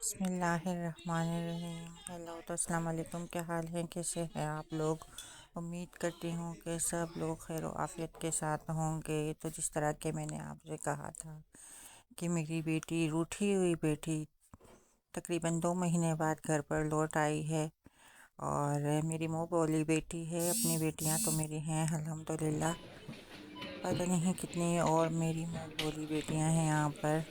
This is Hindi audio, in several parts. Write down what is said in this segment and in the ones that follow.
बिस्मिल्लाहिर्रहमानिर्रहीम। हेलो तो अस्सलाम वालेकुम। क्या हाल है, कैसे हैं आप लोग? उम्मीद करती हूँ कि सब लोग खैर आफियत के साथ होंगे। तो जिस तरह के मैंने आपसे कहा था कि मेरी बेटी, रूठी हुई बेटी, तकरीबन 2 महीने बाद घर पर लौट आई है। और मेरी मुँह बोली बेटी है। अपनी बेटियाँ तो मेरी हैं अल्हम्दुलिल्लाह, पता नहीं कितनी और मेरी मुँह बोली बेटियाँ हैं यहाँ पर।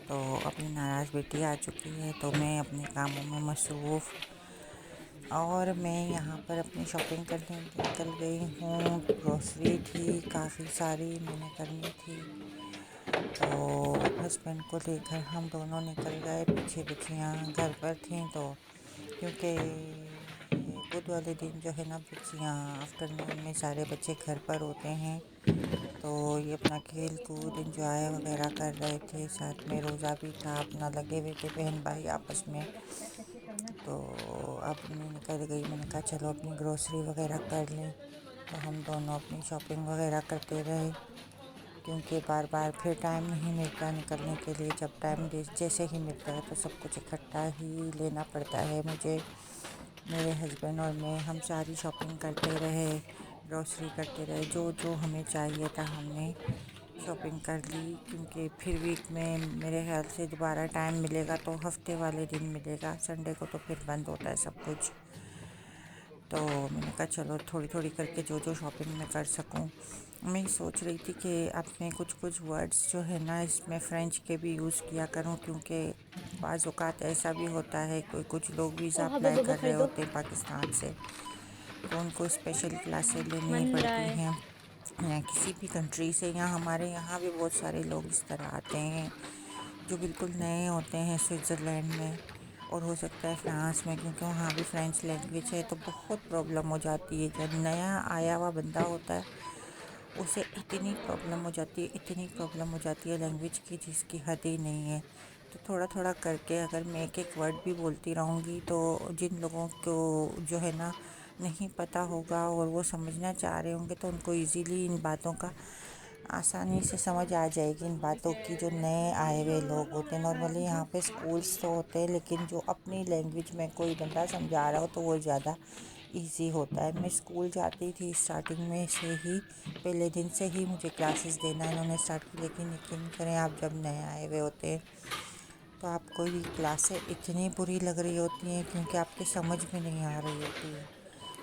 तो अपनी नाराज़ बेटी आ चुकी है, तो मैं अपने कामों में मसरूफ़, और मैं यहाँ पर अपनी शॉपिंग करने निकल गई हूँ। ग्रोसरी थी, काफ़ी सारी मैंने करनी थी, तो हस्बैंड को लेकर हम दोनों निकल गए। पीछे बच्चियाँ घर पर थीं, तो क्योंकि बुध वाले दिन जो है ना, बच्चियाँ आफ्टरनून में सारे बच्चे घर पर होते हैं, तो ये अपना खेल कूद इंजॉय वगैरह कर रहे थे। साथ में रोज़ा भी था, अपना लगे हुए थे बहन भाई आपस में। तो अब मैं निकल गई, मैंने कहा चलो अपनी ग्रोसरी वगैरह कर लें। तो हम दोनों अपनी शॉपिंग वगैरह करते रहे, क्योंकि बार बार फिर टाइम नहीं मिलता निकलने के लिए। जब टाइम जैसे ही मिलता है तो सब कुछ इकट्ठा ही लेना पड़ता है मुझे। मेरे हस्बैंड और मैं, हम सारी शॉपिंग करते रहे, ग्रोसरी करते रहे। जो जो हमें चाहिए था हमने शॉपिंग कर ली, क्योंकि फिर वीक में मेरे ख्याल से दोबारा टाइम मिलेगा तो हफ्ते वाले दिन मिलेगा। संडे को तो फिर बंद होता है सब कुछ। तो मैंने कहा चलो थोड़ी थोड़ी करके जो जो शॉपिंग मैं कर सकूं। मैं सोच रही थी कि अब मैं कुछ कुछ वर्ड्स जो है ना, इसमें फ़्रेंच के भी यूज़ किया करूं, क्योंकि बाज़ औक़ात ऐसा भी होता है कोई कुछ लोग वीज़ा ओहा दो अप्लाई दो दो कर रहे खरीदो। होते हैं पाकिस्तान से, तो उनको स्पेशल क्लासें लेनी मन पड़ती जाए। हैं या किसी भी कंट्री से। या हमारे यहाँ भी बहुत सारे लोग इस तरह आते हैं जो बिल्कुल नए होते हैं स्विट्ज़रलैंड में, और हो सकता है फ़्रांस में, क्योंकि वहाँ भी फ़्रेंच लैंग्वेज है। तो बहुत प्रॉब्लम हो जाती है जब नया आया हुआ बंदा होता है, उसे इतनी प्रॉब्लम हो जाती है, इतनी प्रॉब्लम हो जाती है लैंग्वेज की, जिसकी हद ही नहीं है। तो थोड़ा थोड़ा करके अगर मैं एक एक वर्ड भी बोलती रहूँगी, तो जिन लोगों को जो है ना नहीं पता होगा और वो समझना चाह रहे होंगे, तो उनको इजीली इन बातों का आसानी से समझ आ जाएगी, इन बातों की। जो नए आए हुए लोग होते हैं, नॉर्मली यहाँ पे स्कूल्स तो होते हैं, लेकिन जो अपनी लैंग्वेज में कोई बंदा समझा रहा हो तो वो ज़्यादा इजी होता है। मैं स्कूल जाती थी स्टार्टिंग में से ही, पहले दिन से ही मुझे क्लासेस देना इन्होंने स्टार्ट की। लेकिन यकीन करें, आप जब नए आए हुए होते हैं तो आपको ये क्लासें इतनी बुरी लग रही होती हैं, क्योंकि आपके समझ में नहीं आ रही होती है।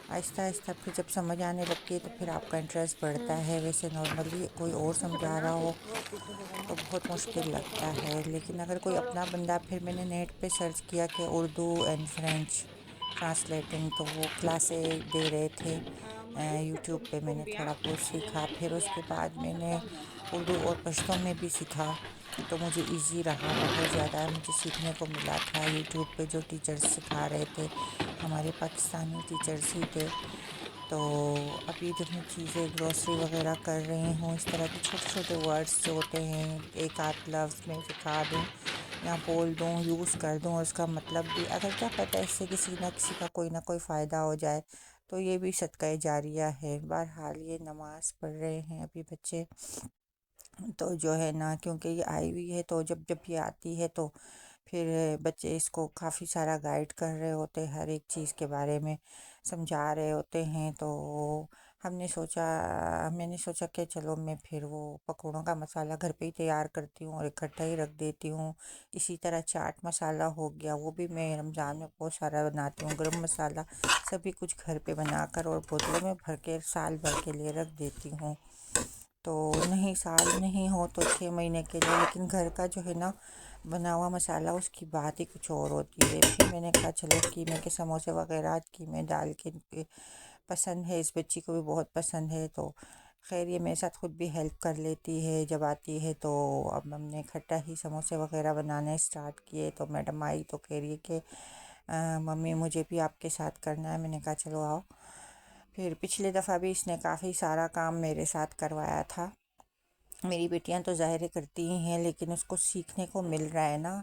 आहिस्ता आहिस्ता फिर जब समझ आने लगती है तो फिर आपका इंटरेस्ट बढ़ता है। वैसे नॉर्मली कोई और समझा रहा हो तो बहुत मुश्किल लगता है, लेकिन अगर कोई अपना बंदा, फिर मैंने नेट पे सर्च किया कि उर्दू एंड फ्रेंच ट्रांसलेटिंग, तो वो क्लासें दे रहे थे यूट्यूब पे। मैंने थोड़ा बहुत सीखा, फिर उसके बाद मैंने उर्दू और पश्तो में भी सीखा। तो मुझे इजी रहा, बहुत ज़्यादा मुझे सीखने को मिला था। यूट्यूब पे जो टीचर्स सिखा रहे थे, हमारे पाकिस्तानी टीचर्स ही थे। तो अभी जब मैं चीज़ें ग्रोसरी वगैरह कर रही हूँ, इस तरह के छोटे छोटे वर्ड्स जो होते हैं, एक आध लफ्ज़ में सिखा दूँ या बोल दूँ, यूज़ कर दूँ, और उसका मतलब भी, अगर क्या पता है इससे किसी ना किसी का कोई ना कोई फ़ायदा हो जाए, तो ये भी सदका जारिया है। बहरहाल ये नमाज़ पढ़ रहे हैं अभी बच्चे, तो जो है ना, क्योंकि ये आई हुई है, तो जब जब ये आती है तो फिर बच्चे इसको काफ़ी सारा गाइड कर रहे होते हैं, हर एक चीज़ के बारे में समझा रहे होते हैं। तो हमने सोचा मैंने सोचा कि चलो मैं फिर वो पकौड़ों का मसाला घर पे ही तैयार करती हूँ और इकट्ठा ही रख देती हूँ। इसी तरह चाट मसाला हो गया, वो भी मैं रमज़ान में बहुत सारा बनाती हूँ। गरम मसाला, सभी कुछ घर पे बनाकर और बोतलों में भर के साल भर के लिए रख देती हूँ। तो नहीं, साल नहीं हो तो 6 महीने के लिए, लेकिन घर का जो है ना बना हुआ मसाला, उसकी बात ही कुछ और होती है। फिर मैंने कहा चलो कीमे के समोसे वगैरह आज कीमे डाल के पसंद है, इस बच्ची को भी बहुत पसंद है। तो खैर ये मेरे साथ खुद भी हेल्प कर लेती है जब आती है। तो अब हमने इकट्ठा ही समोसे वगैरह बनाने स्टार्ट किए। तो मैडम आई तो कह रही है कि मम्मी मुझे भी आपके साथ करना है। मैंने कहा चलो आओ। फिर पिछले दफ़ा भी इसने काफ़ी सारा काम मेरे साथ करवाया था। मेरी बेटियां तो ज़ाहिर करती ही हैं, लेकिन उसको सीखने को मिल रहा है ना,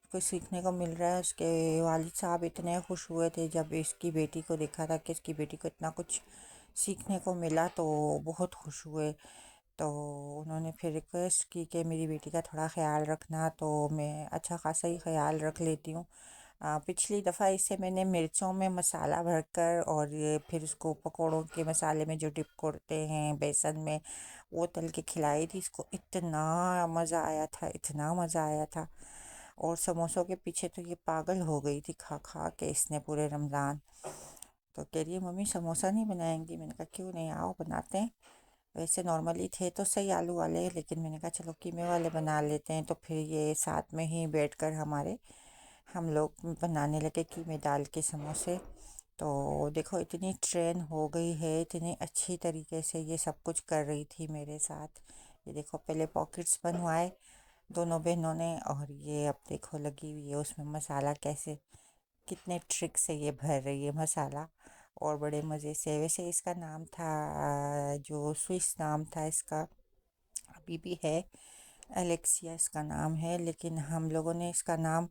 उसको सीखने को मिल रहा है। उसके वालिद साहब इतने खुश हुए थे जब इसकी बेटी को देखा था कि इसकी बेटी को इतना कुछ सीखने को मिला, तो बहुत खुश हुए। तो उन्होंने फिर रिक्वेस्ट की कि मेरी बेटी का थोड़ा ख्याल रखना, तो मैं अच्छा खासा ही ख्याल रख लेती हूँ। पिछली दफ़ा इसे मैंने मिर्चों में मसाला भरकर और ये फिर उसको पकौड़ों के मसाले में जो डिप करते हैं बेसन में, वो तल के खिलाई थी इसको। इतना मज़ा आया था, इतना मज़ा आया था। और समोसों के पीछे तो ये पागल हो गई थी खा खा के इसने पूरे रमज़ान। तो कह रही है मम्मी समोसा नहीं बनाएंगी। मैंने कहा क्यों नहीं, आओ बनाते हैं। वैसे नॉर्मली थे तो सही आलू वाले, लेकिन मैंने कहा चलो कीमे वाले बना लेते हैं। तो फिर ये साथ में ही बैठकर हम लोग बनाने लगे कीमे डाल के समोसे। तो देखो इतनी ट्रेन हो गई है, इतनी अच्छी तरीके से ये सब कुछ कर रही थी मेरे साथ। ये देखो पहले पॉकेट्स बनवाए दोनों बहनों ने, और ये अब देखो लगी हुई है उसमें मसाला कैसे, कितने ट्रिक से ये भर रही है मसाला। और बड़े मज़े से, वैसे इसका नाम था जो स्विस नाम था इसका, अभी भी है, एलेक्सिया इसका नाम है, लेकिन हम लोगों ने इसका नाम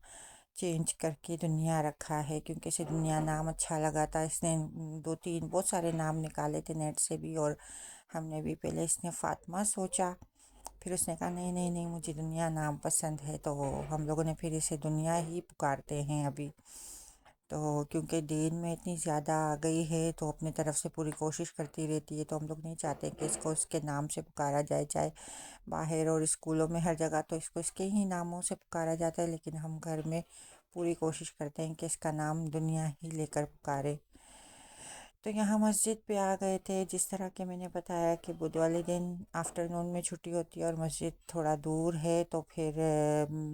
चेंज करके दुनिया रखा है क्योंकि इसे दुनिया नाम अच्छा लगा था। इसने दो तीन बहुत सारे नाम निकाले थे नेट से भी, और हमने भी पहले इसने फ़ातिमा सोचा, फिर उसने कहा नहीं नहीं नहीं मुझे दुनिया नाम पसंद है, तो हम लोगों ने फिर इसे दुनिया ही पुकारते हैं अभी। तो क्योंकि दिन में इतनी ज़्यादा आ गई है तो अपनी तरफ से पूरी कोशिश करती रहती है, तो हम लोग नहीं चाहते कि इसको उसके नाम से पुकारा जाए। चाहे बाहर और स्कूलों में हर जगह तो इसको इसके ही नामों से पुकारा जाता है, लेकिन हम घर में पूरी कोशिश करते हैं कि इसका नाम दुनिया ही लेकर पुकारे। तो यहाँ मस्जिद पे आ गए थे। जिस तरह के मैंने बताया कि बुध वाले दिन आफ्टरनून में छुट्टी होती है और मस्जिद थोड़ा दूर है, तो फिर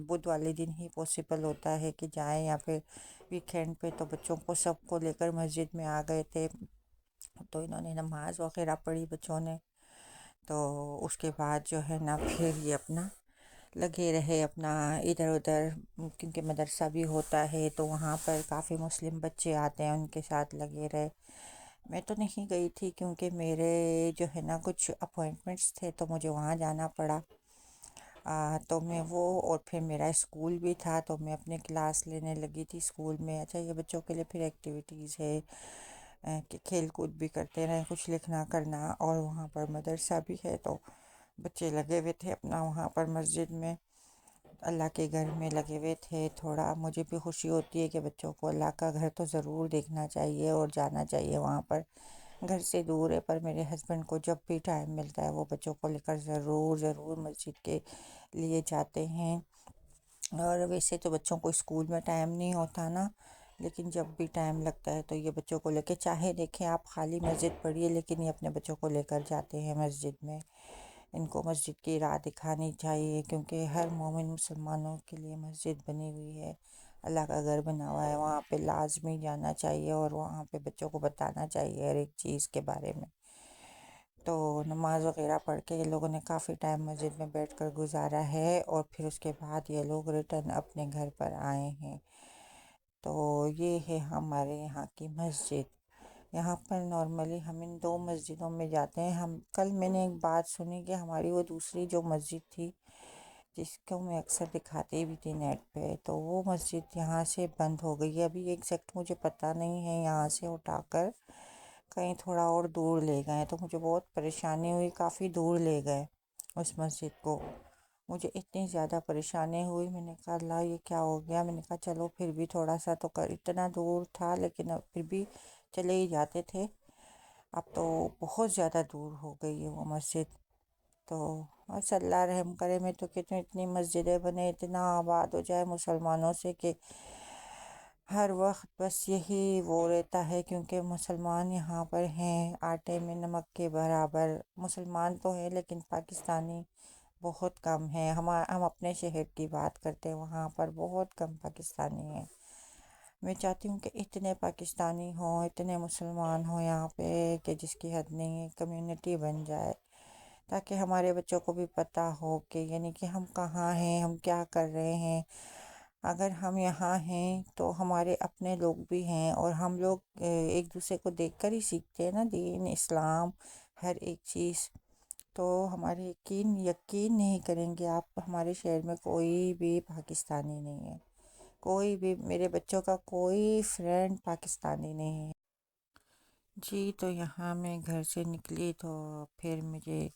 बुध वाले दिन ही पॉसिबल होता है कि जाएं, या फिर वीकेंड पे। तो बच्चों को सबको लेकर मस्जिद में आ गए थे। तो इन्होंने नमाज वगैरह पढ़ी बच्चों ने। तो उसके बाद जो है ना फिर ये अपना लगे रहे अपना इधर उधर, क्योंकि मदरसा भी होता है तो वहाँ पर काफ़ी मुस्लिम बच्चे आते हैं, उनके साथ लगे रहे। मैं तो नहीं गई थी क्योंकि मेरे जो है ना कुछ अपॉइंटमेंट्स थे, तो मुझे वहाँ जाना पड़ा। तो मैं वो, और फिर मेरा स्कूल भी था तो मैं अपने क्लास लेने लगी थी स्कूल में। अच्छा ये बच्चों के लिए फिर एक्टिविटीज़ है कि खेल कूद भी करते रहें, कुछ लिखना करना, और वहाँ पर मदरसा भी है। तो बच्चे लगे हुए थे अपना वहाँ पर मस्जिद में, अल्लाह के घर में लगे हुए थे। थोड़ा मुझे भी खुशी होती है कि बच्चों को अल्लाह का घर तो ज़रूर देखना चाहिए और जाना चाहिए वहाँ पर। घर से दूर है पर मेरे हस्बैंड को जब भी टाइम मिलता है वो बच्चों को लेकर ज़रूर ज़रूर मस्जिद के लिए जाते हैं। और वैसे तो बच्चों को स्कूल में टाइम नहीं होता ना, लेकिन जब भी टाइम लगता है तो ये बच्चों को लेकर, चाहे देखें आप खाली मस्जिद पढ़िए लेकिन ये अपने बच्चों को लेकर जाते हैं मस्जिद में। इनको मस्जिद की राह दिखानी चाहिए क्योंकि हर मोमिन मुसलमानों के लिए मस्जिद बनी हुई है, अल्लाह का घर बना हुआ है, वहाँ पे लाजमी जाना चाहिए और वहाँ पे बच्चों को बताना चाहिए हर एक चीज़ के बारे में। तो नमाज वगैरह पढ़ के ये लोगों ने काफ़ी टाइम मस्जिद में बैठकर गुजारा है, और फिर उसके बाद ये लोग रिटर्न अपने घर पर आए हैं। तो ये है हमारे यहाँ की मस्जिद। यहाँ पर नॉर्मली हम इन दो मस्जिदों में जाते हैं। हम कल मैंने एक बात सुनी कि हमारी वो दूसरी जो मस्जिद थी जिसको मैं अक्सर दिखाती भी थी नेट पे, तो वो मस्जिद यहाँ से बंद हो गई है। अभी एग्जैक्ट मुझे पता नहीं है, यहाँ से उठाकर कहीं थोड़ा और दूर ले गए, तो मुझे बहुत परेशानी हुई, काफ़ी दूर ले गए उस मस्जिद को। मुझे इतनी ज़्यादा परेशानी हुई, मैंने कहा अल्लाह ये क्या हो गया। मैंने कहा चलो फिर भी थोड़ा सा तो कर, इतना दूर था लेकिन अब फिर भी चले ही जाते थे। अब तो बहुत ज़्यादा दूर हो गई है वो मस्जिद। तो बस अल्लाह रहम करे। मैं तो कहती हूँ इतनी मस्जिदें बने, इतना आबाद हो जाए मुसलमानों से कि हर वक्त बस यही वो रहता है, क्योंकि मुसलमान यहाँ पर हैं आटे में नमक के बराबर। मुसलमान तो हैं लेकिन पाकिस्तानी बहुत कम है। हम अपने शहर की बात करते हैं, वहाँ पर बहुत कम पाकिस्तानी हैं। मैं चाहती हूँ कि इतने पाकिस्तानी हों, इतने मुसलमान हों यहाँ पे कि जिसकी हद नहीं है, कम्युनिटी बन जाए, ताकि हमारे बच्चों को भी पता हो कि यानी कि हम कहाँ हैं, हम क्या कर रहे हैं। अगर हम यहाँ हैं तो हमारे अपने लोग भी हैं, और हम लोग एक दूसरे को देखकर ही सीखते हैं ना, दीन इस्लाम हर एक चीज़। तो हमारे यकीन यकीन नहीं करेंगे आप, हमारे शहर में कोई भी पाकिस्तानी नहीं है। कोई भी मेरे बच्चों का कोई फ्रेंड पाकिस्तानी नहीं है। जी, तो यहाँ मैं घर से निकली तो फिर मुझे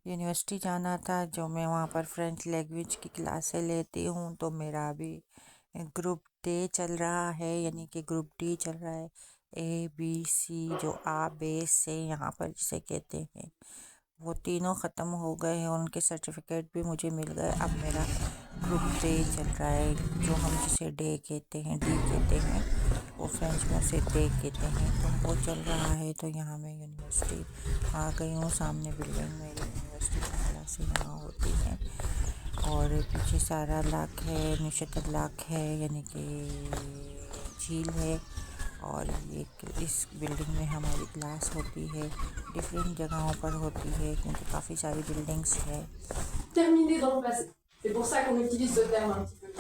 यूनिवर्सिटी जाना था, जो मैं वहाँ पर फ्रेंच लैंग्वेज की क्लासें लेती हूँ। तो मेरा अभी ग्रुप डे चल रहा है, यानी कि ग्रुप डी चल रहा है। ABC जो आ बेस से यहाँ पर जिसे कहते हैं, वो तीनों ख़त्म हो गए हैं। उनके सर्टिफिकेट भी मुझे मिल गए। अब मेरा ग्रुप डे चल रहा है, जो हम जिसे डे कहते हैं, डी कहते हैं, वो फ्रेंच में उसे डे कहते हैं। तो वो चल रहा है। तो यहाँ मैं यूनिवर्सिटी आ गई हूँ। सामने बिल्डिंग में यूनिवर्सिटी की क्लासें यहाँ होती हैं। और पीछे सारा लाख है, निशतर लाख है, यानी कि झील है। और ये इस बिल्डिंग में हमारी क्लास होती है। डिफरेंट जगहों पर होती है, क्योंकि काफ़ी सारी बिल्डिंग्स है। Terminé dans le passé. C'est pour ça qu'on utilise ce terme un petit peu.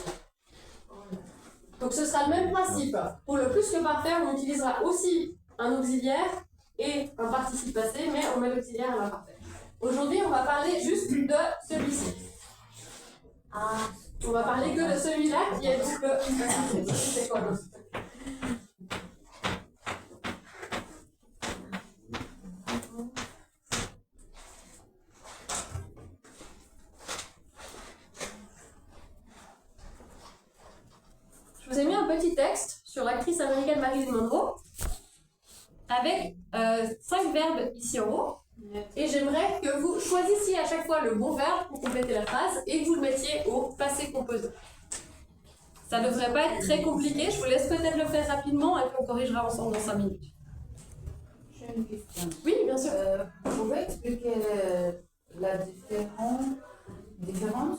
Donc ce sera le même principe. Pour le plus que parfait, on utilisera aussi un auxiliaire et un participe passé, mais on met l'auxiliaire à l'imparfait. Aujourd'hui, on va parler juste de celui-ci. On va parler que de celui-là qui est donc le... C'est quoi l'autre? Je vous ai mis un petit texte sur l'actrice américaine Marilyn Monroe avec 5 verbes ici en haut. Et j'aimerais que vous choisissiez à chaque fois le bon verbe pour compléter la phrase et que vous le mettiez au passé composé. Ça ne devrait pas être très compliqué. Je vous laisse peut-être le faire rapidement et puis on corrigera ensemble dans 5 minutes. J'ai une question. Oui, bien sûr. Vous pouvez expliquer la différence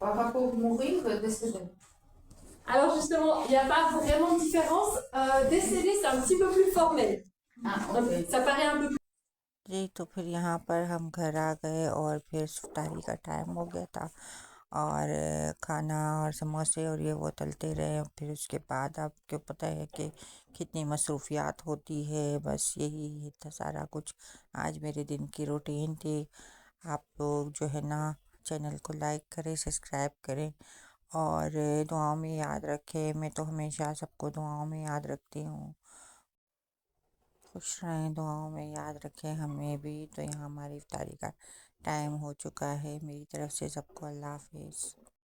par rapport à mourir et décéder? Alors justement, il n'y a pas vraiment de différence. Décédé, c'est un petit peu plus formel. Ah, ok. Ça paraît un peu plus... जी, तो फिर यहाँ पर हम घर आ गए और फिर इफ्तारी का टाइम हो गया था। और खाना और समोसे और ये वो तलते रहे। फिर उसके बाद आपको पता है कि कितनी मसरूफियात होती है। बस यही था सारा कुछ आज मेरे दिन की रूटीन थी। आप लोग जो है ना, चैनल को लाइक करें, सब्सक्राइब करें और दुआओं में याद रखें। मैं तो हमेशा सबको दुआओं में याद रखती हूँ। खुश रहें, दुआओं में याद रखें हमें भी। तो यहाँ हमारी इफ्तारी का टाइम हो चुका है। मेरी तरफ से सबको अल्लाह हाफिज़।